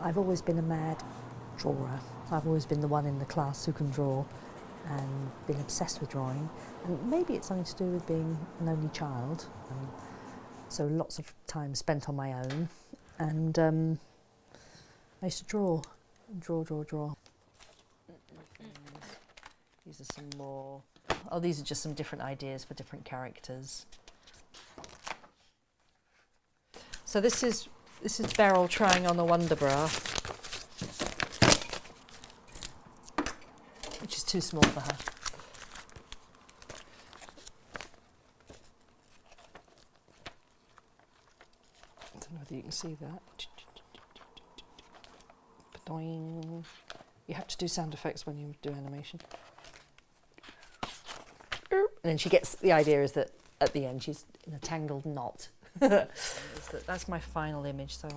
I've always been a mad drawer. I've always been the one in the class who can draw and been obsessed with drawing. And maybe it's something to do with being an only child. So lots of time spent on my own. And I used to draw. These are some more. Oh, these are just some different ideas for different characters. So this is Beryl trying on a Wonder Bra, which is too small for her. I don't know whether you can see that. Ba-doing. You have to do sound effects when you do animation. And then she gets, the idea is that at the end she's in a tangled knot. That's my final image, so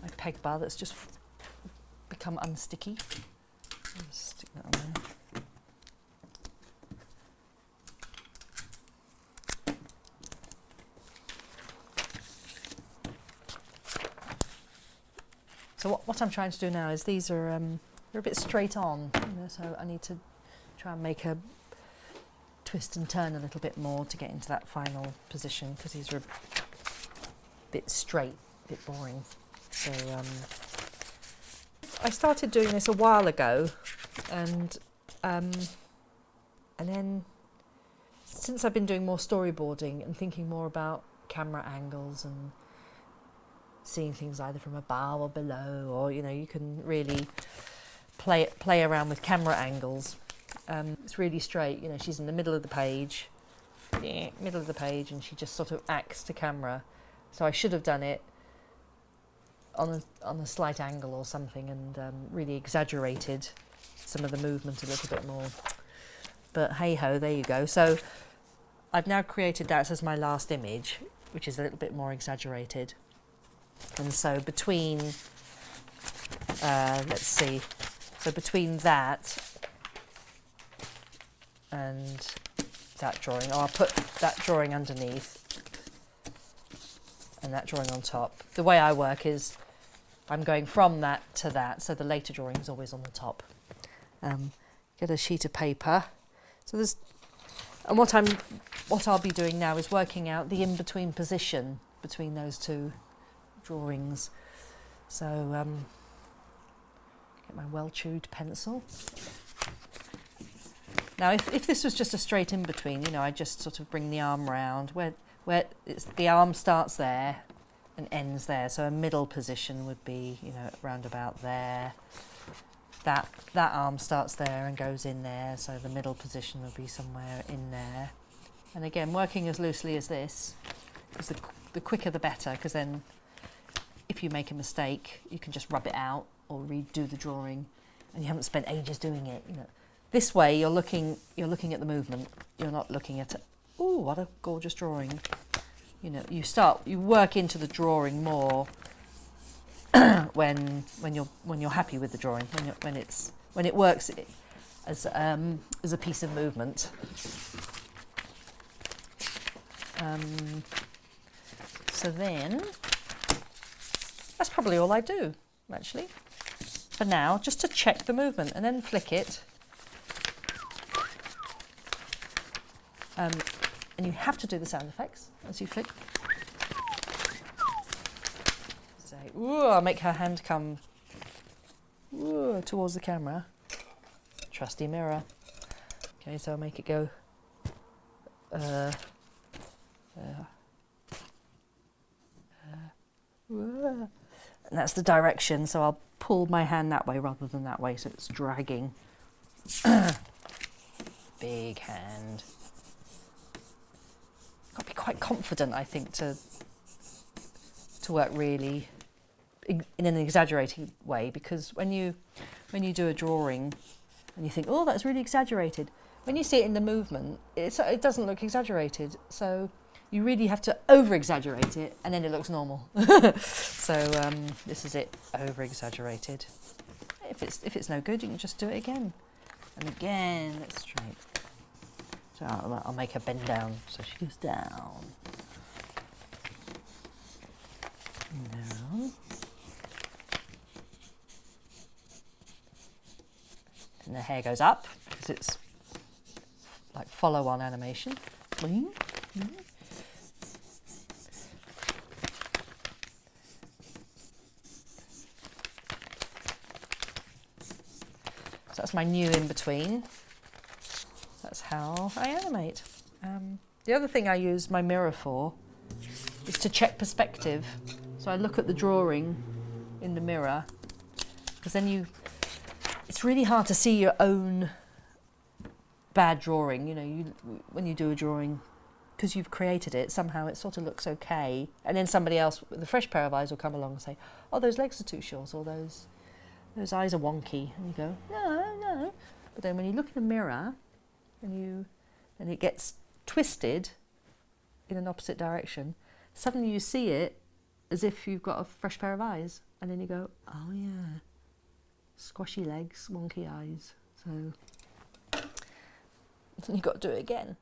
my peg bar that's just become unsticky. I'll just stick that on there. So what I'm trying to do now is these are they're a bit straight on, you know, so I need to try and make her twist and turn a little bit more to get into that final position, because these are a bit straight, a bit boring. So I started doing this a while ago, and then since I've been doing more storyboarding and thinking more about camera angles and seeing things either from above or below, or you know, you can really play around with camera angles. It's really straight, you know, she's in the middle of the page, and she just sort of acts to camera. So I should have done it on a slight angle or something, and really exaggerated some of the movement a little bit more. But hey ho, there you go. So I've now created that as my last image, which is a little bit more exaggerated. And so between, let's see, so between that and that drawing, I'll put that drawing underneath and that drawing on top. The way I work is I'm going from that to that, so the later drawing is always on the top. Get a sheet of paper. So there's, and what I'll be doing now is working out the in-between position between those two drawings. So get my well-chewed pencil. Now if this was just a straight in-between, you know, I just sort of bring the arm round where the arm starts there and ends there, so a middle position would be, you know, round about there. That arm starts there and goes in there, so the middle position would be somewhere in there. And again, working as loosely as this, because the quicker the better, because then if you make a mistake, you can just rub it out or redo the drawing, and you haven't spent ages doing it. You know, this way you're looking at the movement. You're not looking at, oh, what a gorgeous drawing. You know, you work into the drawing more when you're happy with the drawing, when it works as a piece of movement. So then that's probably all I do, actually, for now, just to check the movement, and then flick it. And you have to do the sound effects as you flick. Say, ooh, I'll make her hand come towards the camera. Trusty mirror. Okay, so I'll make it go. And that's the direction, so I'll pull my hand that way rather than that way, so it's dragging. Big hand. Got to be quite confident, I think, to work really in an exaggerated way, because when you do a drawing and you think, oh, that's really exaggerated, when you see it in the movement, it doesn't look exaggerated. So you really have to over-exaggerate it, and then it looks normal. So this is it, over-exaggerated. If it's no good, you can just do it again and again. That's straight. So I'll make her bend down, so she goes down, down. And the hair goes up because it's like follow-on animation. Boing, boing. So that's my new in-between. That's how I animate. The other thing I use my mirror for is to check perspective. So I look at the drawing in the mirror, because then it's really hard to see your own bad drawing. You know, when you do a drawing, because you've created it, somehow it sort of looks okay. And then somebody else with a fresh pair of eyes will come along and say, oh, those legs are too short, or those eyes are wonky. And you go, no. But then when you look in the mirror and it gets twisted in an opposite direction, suddenly you see it as if you've got a fresh pair of eyes. And then you go, oh yeah, squashy legs, wonky eyes. So you've got to do it again.